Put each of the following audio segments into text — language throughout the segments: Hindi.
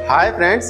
हाय फ्रेंड्स,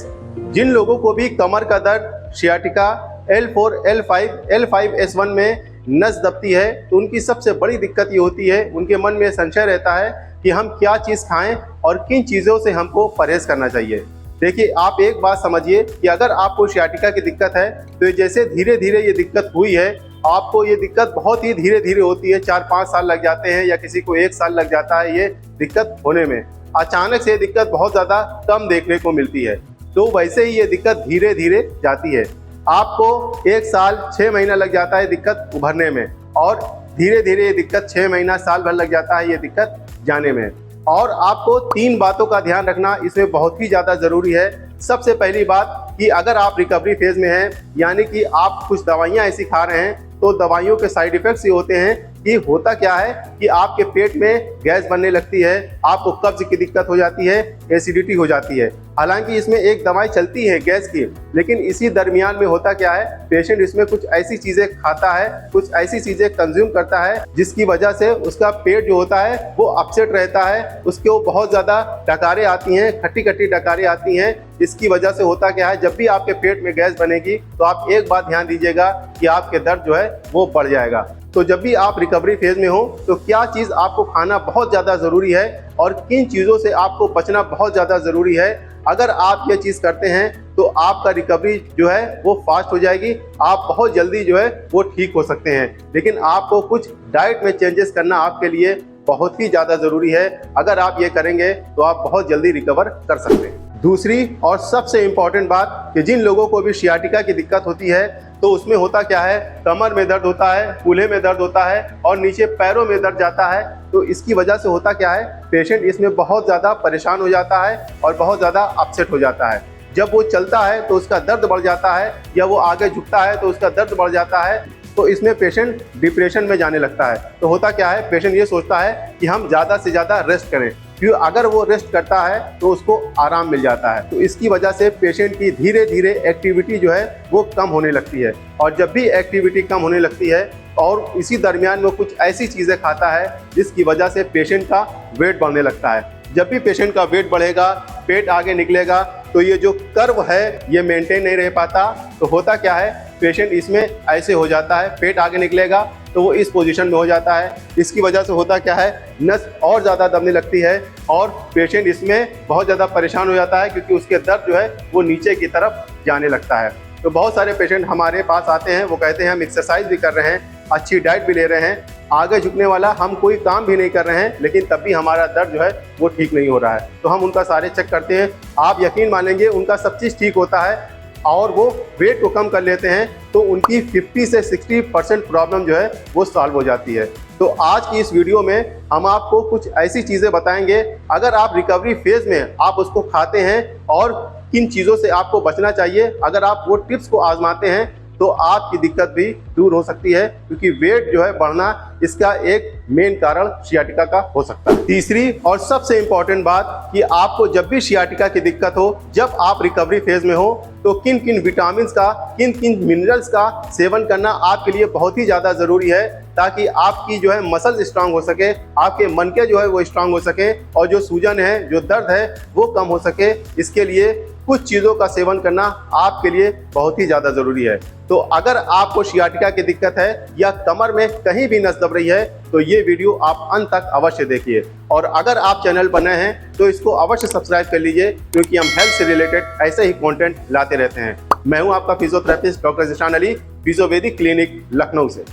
जिन लोगों को भी कमर का दर्द, सियाटिका, L4, L5, L5S1 में नस दबती है तो उनकी सबसे बड़ी दिक्कत ये होती है, उनके मन में संशय रहता है कि हम क्या चीज़ खाएं और किन चीज़ों से हमको परहेज करना चाहिए। देखिए, आप एक बात समझिए कि अगर आपको सियाटिका की दिक्कत है तो जैसे धीरे धीरे ये दिक्कत हुई है, आपको ये दिक्कत बहुत ही धीरे धीरे होती है, 4-5 साल लग जाते हैं या किसी को 1 साल लग जाता है ये दिक्कत होने में। अचानक से ये दिक्कत बहुत ज़्यादा कम देखने को मिलती है, तो वैसे ही ये दिक्कत धीरे धीरे जाती है। आपको 1 साल 6 महीना लग जाता है दिक्कत उभरने में, और धीरे धीरे ये दिक्कत 6 महीना साल भर लग जाता है ये दिक्कत जाने में। और आपको 3 बातों का ध्यान रखना इसमें बहुत ही ज़्यादा ज़रूरी है। सबसे पहली बात कि अगर आप रिकवरी फेज़ में हैं, यानी कि आप कुछ दवाइयाँ ऐसी खा रहे हैं, तो दवाइयों के साइड इफ़ेक्ट्स ये होते हैं कि होता क्या है कि आपके पेट में गैस बनने लगती है, आपको कब्ज की दिक्कत हो जाती है, एसिडिटी हो जाती है। हालांकि इसमें एक दवाई चलती है गैस की, लेकिन इसी दरमियान में होता क्या है, पेशेंट इसमें कुछ ऐसी चीज़ें खाता है, कुछ ऐसी चीज़ें कंज्यूम करता है जिसकी वजह से उसका पेट जो होता है वो अपसेट रहता है, उसके वो बहुत ज़्यादा डकारें आती हैं, खट्टी खट्टी डकारें आती हैं। इसकी वजह से होता क्या है, जब भी आपके पेट में गैस बनेगी तो आप एक बात ध्यान दीजिएगा कि आपके दर्द जो है वो बढ़ जाएगा। तो जब भी आप रिकवरी फेज़ में हो तो क्या चीज़ आपको खाना बहुत ज़्यादा ज़रूरी है और किन चीज़ों से आपको बचना बहुत ज़्यादा ज़रूरी है। अगर आप ये चीज़ करते हैं तो आपका रिकवरी जो है वो फास्ट हो जाएगी, आप बहुत जल्दी जो है वो ठीक हो सकते हैं। लेकिन आपको कुछ डाइट में चेंजेस करना आपके लिए बहुत ही ज़्यादा ज़रूरी है। अगर आप ये करेंगे तो आप बहुत जल्दी रिकवर कर सकते हैं। दूसरी और सबसे इम्पॉर्टेंट बात कि जिन लोगों को भी सियाटिका की दिक्कत होती है तो उसमें होता क्या है, कमर में दर्द होता है, कूल्हे में दर्द होता है और नीचे पैरों में दर्द जाता है। तो इसकी वजह से होता क्या है, पेशेंट इसमें बहुत ज़्यादा परेशान हो जाता है और बहुत ज़्यादा अपसेट हो जाता है। जब वो चलता है तो उसका दर्द बढ़ जाता है, या वो आगे झुकता है तो उसका दर्द बढ़ जाता है, तो इसमें पेशेंट डिप्रेशन में जाने लगता है। तो होता क्या है, पेशेंट ये सोचता है कि हम ज़्यादा से ज़्यादा रेस्ट करें, क्योंकि अगर वो रेस्ट करता है तो उसको आराम मिल जाता है। तो इसकी वजह से पेशेंट की धीरे धीरे एक्टिविटी जो है वो कम होने लगती है, और जब भी एक्टिविटी कम होने लगती है और इसी दरमियान वो कुछ ऐसी चीज़ें खाता है जिसकी वजह से पेशेंट का वेट बढ़ने लगता है। जब भी पेशेंट का वेट बढ़ेगा, पेट आगे निकलेगा, तो ये जो कर्व है ये मेंटेन नहीं रह पाता। तो होता क्या है, पेशेंट इसमें ऐसे हो जाता है, पेट आगे निकलेगा तो वो इस पोजीशन में हो जाता है। इसकी वजह से होता क्या है, नस और ज़्यादा दबने लगती है और पेशेंट इसमें बहुत ज़्यादा परेशान हो जाता है, क्योंकि उसके दर्द जो है वो नीचे की तरफ जाने लगता है। तो बहुत सारे पेशेंट हमारे पास आते हैं, वो कहते हैं हम एक्सरसाइज भी कर रहे हैं, अच्छी डाइट भी ले रहे हैं, आगे झुकने वाला हम कोई काम भी नहीं कर रहे हैं, लेकिन तब भी हमारा दर्द जो है वो ठीक नहीं हो रहा है। तो हम उनका सारे चेक करते हैं, आप यकीन मानेंगे उनका सब चीज़ ठीक होता है और वो वेट को कम कर लेते हैं, तो उनकी 50 से 60% प्रॉब्लम जो है वो सॉल्व हो जाती है। तो आज की इस वीडियो में हम आपको कुछ ऐसी चीज़ें बताएंगे, अगर आप रिकवरी फेज़ में आप उसको खाते हैं और किन चीज़ों से आपको बचना चाहिए, अगर आप वो टिप्स को आजमाते हैं तो आपकी दिक्कत भी दूर हो सकती है, क्योंकि वेट जो है बढ़ना इसका एक मेन कारण सियाटिका का हो सकता है। तीसरी और सबसे इम्पॉर्टेंट बात कि आपको जब भी सियाटिका की दिक्कत हो, जब आप रिकवरी फेज में हो, तो किन किन विटामिन्स का, किन किन मिनरल्स का सेवन करना आपके लिए बहुत ही ज़्यादा ज़रूरी है, ताकि आपकी जो है मसल्स स्ट्रांग हो सके, आपके मन के जो है वो स्ट्रांग हो सके और जो सूजन है, जो दर्द है वो कम हो सके। इसके लिए कुछ चीज़ों का सेवन करना आपके लिए बहुत ही ज़्यादा ज़रूरी है। तो अगर आपको सियाटिका की दिक्कत है या कमर में कहीं भी नस दब रही है तो ये वीडियो आप अंत तक अवश्य देखिए, और अगर आप चैनल पर नए हैं तो इसको अवश्य सब्सक्राइब कर लीजिए, क्योंकि हम हेल्थ से रिलेटेड ऐसे ही कंटेंट लाते रहते हैं। मैं हूं आपका physiotherapist doctor Zeeshan Ali, Physiovedic clinic Lucknow से।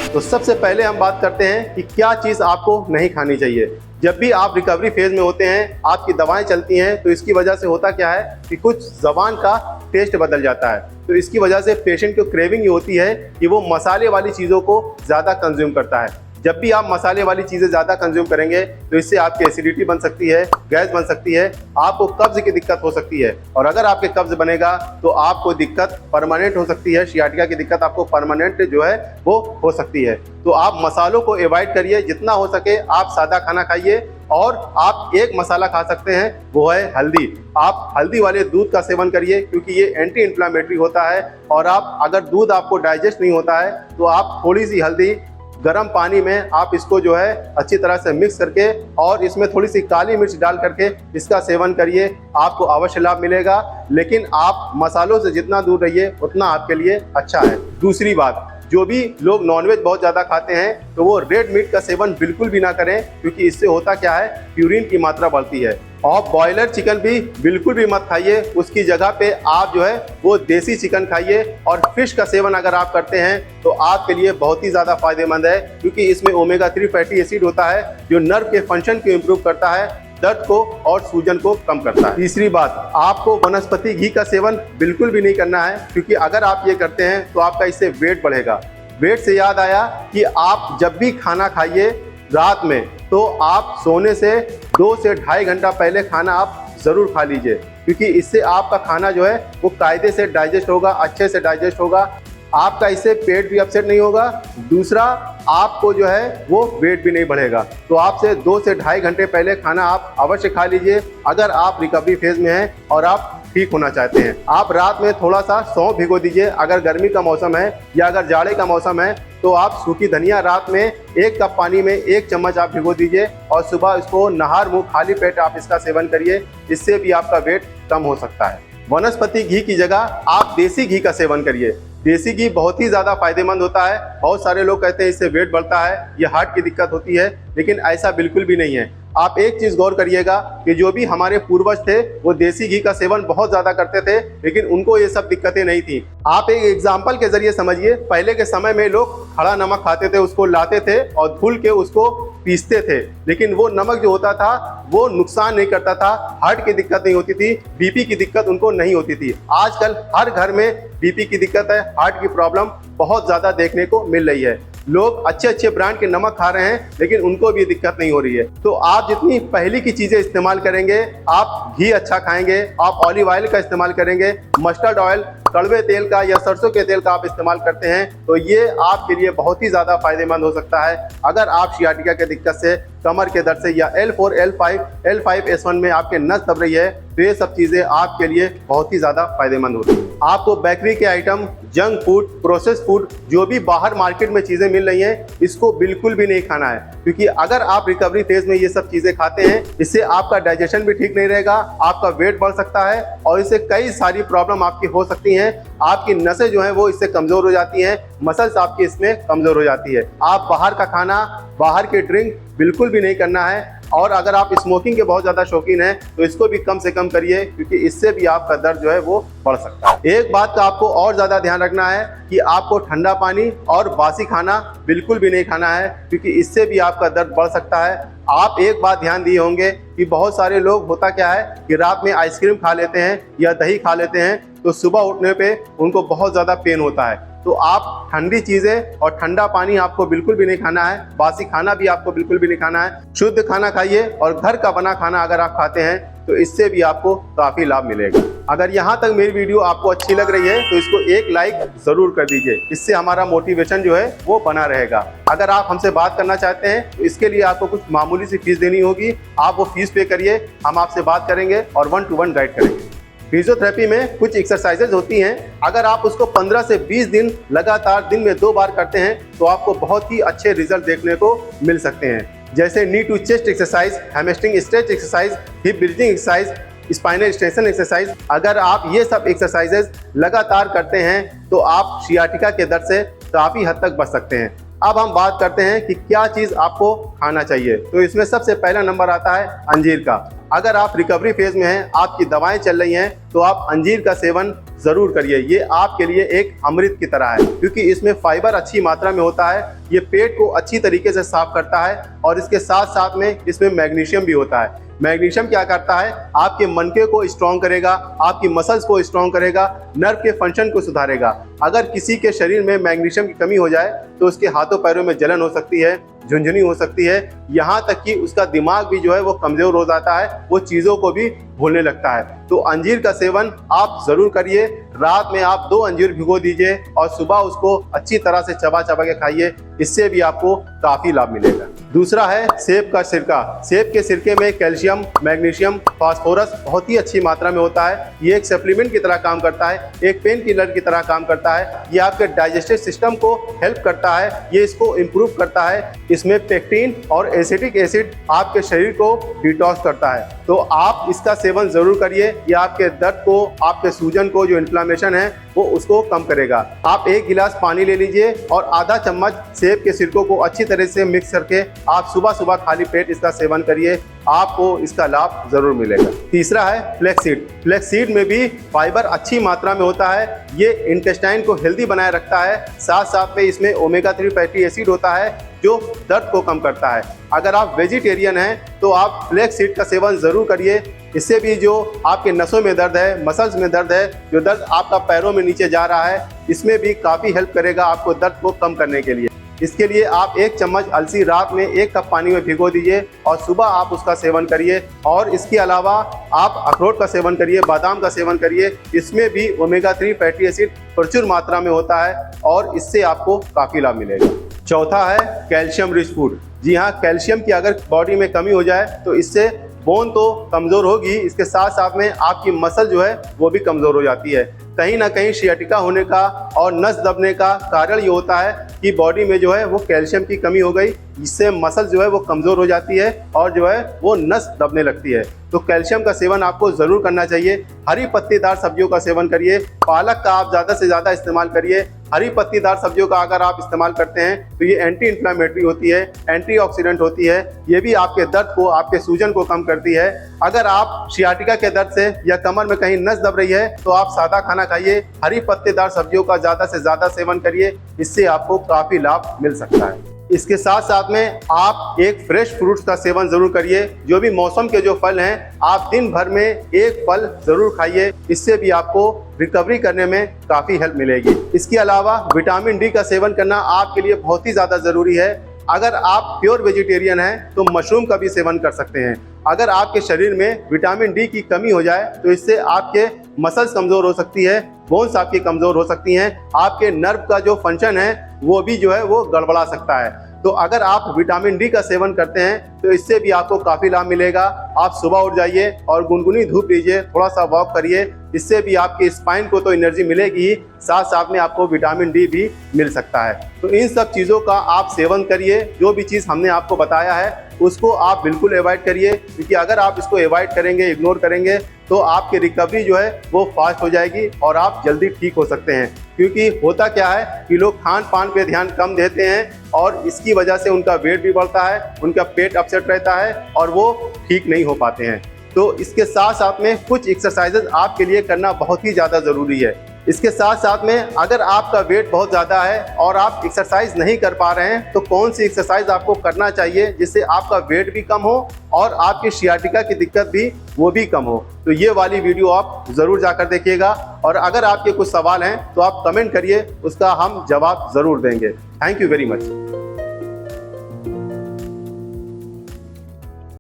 तो सबसे पहले हम बात करते हैं कि क्या चीज़ आपको नहीं खानी चाहिए। जब भी आप रिकवरी फेज में होते हैं, आपकी दवाएं चलती हैं, तो इसकी वजह से होता क्या है कि कुछ ज़बान का टेस्ट बदल जाता है। तो इसकी वजह से पेशेंट को क्रेविंग ये होती है कि वो मसाले वाली चीज़ों को ज़्यादा कंज्यूम करता है। जब भी आप मसाले वाली चीज़ें ज़्यादा कंज्यूम करेंगे तो इससे आपकी एसिडिटी बन सकती है, गैस बन सकती है, आपको कब्ज़ की दिक्कत हो सकती है, और अगर आपके कब्ज़ बनेगा तो आपको दिक्कत परमानेंट हो सकती है। सियाटिका की दिक्कत आपको परमानेंट जो है वो हो सकती है। तो आप मसालों को अवॉइड करिए, जितना हो सके आप सादा खाना खाइए, और आप एक मसाला खा सकते हैं, वो है हल्दी। आप हल्दी वाले दूध का सेवन करिए, क्योंकि ये एंटी इन्फ्लामेटरी होता है, और आप अगर दूध आपको डाइजेस्ट नहीं होता है तो आप थोड़ी सी हल्दी गर्म पानी में आप इसको जो है अच्छी तरह से मिक्स करके और इसमें थोड़ी सी काली मिर्च डाल करके इसका सेवन करिए, आपको अवश्य लाभ मिलेगा। लेकिन आप मसालों से जितना दूर रहिए उतना आपके लिए अच्छा है। दूसरी बात, जो भी लोग नॉनवेज बहुत ज़्यादा खाते हैं तो वो रेड मीट का सेवन बिल्कुल भी ना करें, क्योंकि इससे होता क्या है, प्यूरिन की मात्रा बढ़ती है। और बॉयलर चिकन भी बिल्कुल भी मत खाइए, उसकी जगह पे आप जो है वो देसी चिकन खाइए। और फिश का सेवन अगर आप करते हैं तो आपके लिए बहुत ही ज़्यादा फायदेमंद है, क्योंकि इसमें ओमेगा 3 फैटी एसिड होता है जो नर्व के फंक्शन को इम्प्रूव करता है, दर्द को और सूजन को कम करता है। तीसरी बात, आपको वनस्पति घी का सेवन बिल्कुल भी नहीं करना है, क्योंकि अगर आप ये करते हैं तो आपका इससे वेट बढ़ेगा। वेट से याद आया कि आप जब भी खाना खाइए रात में, तो आप सोने से 2 से ढाई घंटा पहले खाना आप ज़रूर खा लीजिए, क्योंकि इससे आपका खाना जो है वो कायदे से डाइजेस्ट होगा, अच्छे से डाइजेस्ट होगा। आपका इससे पेट भी अपसेट नहीं होगा। दूसरा, आपको जो है वो वेट भी नहीं बढ़ेगा। तो आपसे 2 से ढाई घंटे पहले खाना आप अवश्य खा लीजिए, अगर आप रिकवरी फेज में हैं और आप ठीक होना चाहते हैं। आप रात में थोड़ा सा सौंफ भिगो दीजिए, अगर गर्मी का मौसम है या अगर जाड़े का मौसम है तो आप सूखी धनिया रात में 1 कप पानी में 1 चम्मच आप भिगो दीजिए और सुबह इसको नहार मुंह खाली पेट आप इसका सेवन करिए। इससे भी आपका वेट कम हो सकता है। वनस्पति घी की जगह आप देसी घी का सेवन करिए। देसी घी बहुत ही ज़्यादा फायदेमंद होता है। बहुत सारे लोग कहते हैं इससे वेट बढ़ता है, ये हार्ट की दिक्कत होती है, लेकिन ऐसा बिल्कुल भी नहीं है। आप एक चीज़ गौर करिएगा कि जो भी हमारे पूर्वज थे वो देसी घी का सेवन बहुत ज़्यादा करते थे, लेकिन उनको ये सब दिक्कतें नहीं थी। आप एक एग्जाम्पल के जरिए समझिए, पहले के समय में लोग खड़ा नमक खाते थे, उसको लाते थे और धुल के उसको पीसते थे, लेकिन वो नमक जो होता था वो नुकसान नहीं करता था, हार्ट की दिक्कत नहीं होती थी, बीपी की दिक्कत उनको नहीं होती थी। आजकल हर घर में बीपी की दिक्कत है, हार्ट की प्रॉब्लम बहुत ज़्यादा देखने को मिल रही है। लोग अच्छे अच्छे ब्रांड के नमक खा रहे हैं, लेकिन उनको भी दिक्कत नहीं हो रही है। तो आप जितनी पहले की चीज़ें इस्तेमाल करेंगे, आप घी अच्छा खाएंगे, आप ऑलिव ऑयल का इस्तेमाल करेंगे, मस्टर्ड ऑयल, कड़वे तेल का या सरसों के तेल का आप इस्तेमाल करते हैं, तो ये आपके लिए बहुत ही ज़्यादा फायदेमंद हो सकता है। अगर आप सियाटिका के दिक्कत से, कमर के दर्द से या L4, L5, L5S1 में आपके नस दब रही है, तो ये सब चीज़ें आपके लिए बहुत ही ज़्यादा फायदेमंद होती हैं। आपको बेकरी के item, junk food, process food, जो भी बाहर मार्केट में चीज़ें मिल रही हैं, इसको बिल्कुल भी नहीं खाना है, क्योंकि अगर आप रिकवरी फेज में ये सब चीज़ें खाते हैं, इससे आपका डाइजेशन भी ठीक नहीं रहेगा, आपका वेट बढ़ सकता है और इससे कई सारी प्रॉब्लम आपकी हो सकती हैं। आपकी नसें जो हैं वो इससे कमज़ोर हो जाती हैं, मसल्स आपकी इसमें कमज़ोर हो जाती है। आप बाहर का खाना, बाहर के ड्रिंक बिल्कुल भी नहीं करना है। और अगर आप स्मोकिंग के बहुत ज़्यादा शौकीन हैं तो इसको भी कम से कम करिए, क्योंकि इससे भी आपका दर्द जो है वो बढ़ सकता है। एक बात का आपको और ज़्यादा ध्यान रखना है कि आपको ठंडा पानी और बासी खाना बिल्कुल भी नहीं खाना है, क्योंकि इससे भी आपका दर्द बढ़ सकता है। आप एक बात ध्यान दिए होंगे कि बहुत सारे लोग, होता क्या है कि रात में आइसक्रीम खा लेते हैं या दही खा लेते हैं, तो सुबह उठने पे उनको बहुत ज़्यादा पेन होता है। तो आप ठंडी चीज़ें और ठंडा पानी आपको बिल्कुल भी नहीं खाना है, बासी खाना भी आपको बिल्कुल भी नहीं खाना है। शुद्ध खाना खाइए और घर का बना खाना अगर आप खाते हैं तो इससे भी आपको काफ़ी लाभ मिलेगा। अगर यहाँ तक मेरी वीडियो आपको अच्छी लग रही है तो इसको एक लाइक ज़रूर कर दीजिए, इससे हमारा मोटिवेशन जो है वो बना रहेगा। अगर आप हमसे बात करना चाहते हैं तो इसके लिए आपको कुछ मामूली सी फीस देनी होगी, आप वो फीस पे करिए, हम आपसे बात करेंगे और 1-to-1 गाइड करेंगे। फिजियोथेरेपी में कुछ एक्सरसाइजेज होती हैं, अगर आप उसको 15 से 20 दिन लगातार दिन में 2 बार करते हैं तो आपको बहुत ही अच्छे रिजल्ट देखने को मिल सकते हैं। जैसे knee to chest exercise, hamstring stretch exercise, hip bridging exercise, spinal extension exercise. अगर आप ये सब एक्सरसाइजेज लगातार करते हैं तो आप सियाटिका के दर्द से काफ़ी हद तक बच सकते हैं। अब हम बात करते हैं कि क्या चीज़ आपको खाना चाहिए। तो इसमें सबसे पहला नंबर आता है अंजीर का। अगर आप रिकवरी फेज में हैं, आपकी दवाएं चल रही हैं, तो आप अंजीर का सेवन ज़रूर करिए। ये आपके लिए एक अमृत की तरह है, क्योंकि इसमें फाइबर अच्छी मात्रा में होता है, ये पेट को अच्छी तरीके से साफ करता है और इसके साथ साथ में इसमें मैग्नीशियम भी होता है। मैग्नीशियम क्या करता है, आपके मनके को स्ट्रॉन्ग करेगा, आपकी मसल्स को स्ट्रॉन्ग करेगा, नर्व के फंक्शन को सुधारेगा। अगर किसी के शरीर में मैग्नीशियम की कमी हो जाए तो उसके हाथों पैरों में जलन हो सकती है, झुंझुनी हो सकती है, यहाँ तक कि उसका दिमाग भी जो है वो कमज़ोर हो जाता है, वो चीज़ों को भी घुलने लगता है। तो अंजीर का सेवन आप जरूर करिए। रात में आप 2 अंजीर भिगो दीजिए और सुबह उसको अच्छी तरह से चबा चबा के खाइए, इससे भी आपको काफी लाभ मिलेगा। दूसरा है सेब का सिरका। सेब के सिरके में कैल्शियम, मैग्नीशियम, फास्फोरस बहुत ही अच्छी मात्रा में होता है। ये एक सप्लीमेंट की तरह काम करता है, एक पेन किलर की तरह काम करता है। ये आपके डाइजेस्टिव सिस्टम को हेल्प करता है, ये इसको इम्प्रूव करता है। इसमें पेक्टिन और एसिटिक एसिड आपके शरीर को डिटॉक्स करता है। तो आप इसका सेवन जरूर करिए। ये आपके दर्द को, आपके सूजन को, जो इन्फ्लेमेशन है वो उसको कम करेगा। आप 1 गिलास पानी ले लीजिए और आधा चम्मच सेब के सिरकों को अच्छी तरह से मिक्स करके आप सुबह सुबह खाली पेट इसका सेवन करिए, आपको इसका लाभ जरूर मिलेगा। तीसरा है फ्लैक्सीड। फ्लैक्सीड में भी फाइबर अच्छी मात्रा में होता है। ये इंटेस्टाइन को हेल्दी बनाए रखता है, साथ साथ में इसमें ओमेगा 3 फैटी एसिड होता है जो दर्द को कम करता है। अगर आप वेजिटेरियन हैं तो आप फ्लैक्स सीड का सेवन जरूर करिए। इससे भी जो आपके नसों में दर्द है, मसल्स में दर्द है, जो दर्द आपका पैरों में नीचे जा रहा है, इसमें भी काफ़ी हेल्प करेगा आपको दर्द को कम करने के लिए। इसके लिए आप 1 चम्मच अलसी रात में 1 कप पानी में भिगो दीजिए और सुबह आप उसका सेवन करिए। और इसके अलावा आप अखरोट का सेवन करिए, बादाम का सेवन करिए। इसमें भी ओमेगा 3 फैटी एसिड प्रचुर मात्रा में होता है और इससे आपको काफ़ी लाभ मिलेगा। चौथा है कैल्शियम रिच फूड। जी हाँ, कैल्शियम की अगर बॉडी में कमी हो जाए तो इससे बोन तो कमज़ोर होगी, इसके साथ साथ में आपकी मसल जो है वो भी कमज़ोर हो जाती है। कहीं ना कहीं सियाटिका होने का और नस दबने का कारण ये होता है कि बॉडी में जो है वो कैल्शियम की कमी हो गई, जिससे मसल जो है वो कमज़ोर हो जाती है और जो है वो नस दबने लगती है। तो कैल्शियम का सेवन आपको ज़रूर करना चाहिए। हरी पत्तीदार सब्जियों का सेवन करिए। पालक का आप ज़्यादा से ज़्यादा इस्तेमाल करिए। हरी पत्तीदार सब्जियों का अगर आप इस्तेमाल करते हैं तो ये एंटी इन्फ्लेमेटरी होती है, एंटीऑक्सीडेंट होती है। ये भी आपके दर्द को, आपके सूजन को कम करती है। अगर आप सियाटिका के दर्द से या कमर में कहीं नस दब रही है तो आप सादा खाना खाइए, हरी पत्तेदार सब्जियों का ज़्यादा से ज़्यादा सेवन करिए, इससे आपको काफ़ी लाभ मिल सकता है। इसके साथ साथ में आप एक फ्रेश फ्रूट्स का सेवन जरूर करिए। जो भी मौसम के जो फल हैं आप दिन भर में 1 फल जरूर खाइए, इससे भी आपको रिकवरी करने में काफ़ी हेल्प मिलेगी। इसके अलावा विटामिन डी का सेवन करना आपके लिए बहुत ही ज़्यादा ज़रूरी है। अगर आप प्योर वेजिटेरियन हैं तो मशरूम का भी सेवन कर सकते हैं। अगर आपके शरीर में विटामिन डी की कमी हो जाए तो इससे आपके मसल्स कमज़ोर हो सकती है, बोन्स आपकी कमज़ोर हो सकती हैं, आपके नर्व का जो फंक्शन है वो भी जो है वो गड़बड़ा सकता है। तो अगर आप विटामिन डी का सेवन करते हैं तो इससे भी आपको काफ़ी लाभ मिलेगा। आप सुबह उठ जाइए और गुनगुनी धूप लीजिए, थोड़ा सा वॉक करिए, इससे भी आपके स्पाइन को तो एनर्जी मिलेगी ही, साथ साथ में आपको विटामिन डी भी मिल सकता है। तो इन सब चीज़ों का आप सेवन करिए। जो भी चीज़ हमने आपको बताया है उसको आप बिल्कुल अवॉइड करिए, क्योंकि अगर आप इसको अवॉइड करेंगे, इग्नोर करेंगे तो आपकी रिकवरी जो है वो फास्ट हो जाएगी और आप जल्दी ठीक हो सकते हैं। क्योंकि होता क्या है कि लोग खान पान पे ध्यान कम देते हैं और इसकी वजह से उनका वेट भी बढ़ता है, उनका पेट अपसेट रहता है और वो ठीक नहीं हो पाते हैं। तो इसके साथ साथ में कुछ एक्सरसाइजेज आपके लिए करना बहुत ही ज़्यादा ज़रूरी है। इसके साथ साथ में अगर आपका वेट बहुत ज़्यादा है और आप एक्सरसाइज नहीं कर पा रहे हैं तो कौन सी एक्सरसाइज आपको करना चाहिए जिससे आपका वेट भी कम हो और आपकी सियाटिका की दिक्कत भी वो भी कम हो। तो ये वाली वीडियो आप ज़रूर जाकर देखिएगा और अगर आपके कुछ सवाल हैं तो आप कमेंट करिए, उसका हम जवाब ज़रूर देंगे। Thank you very much.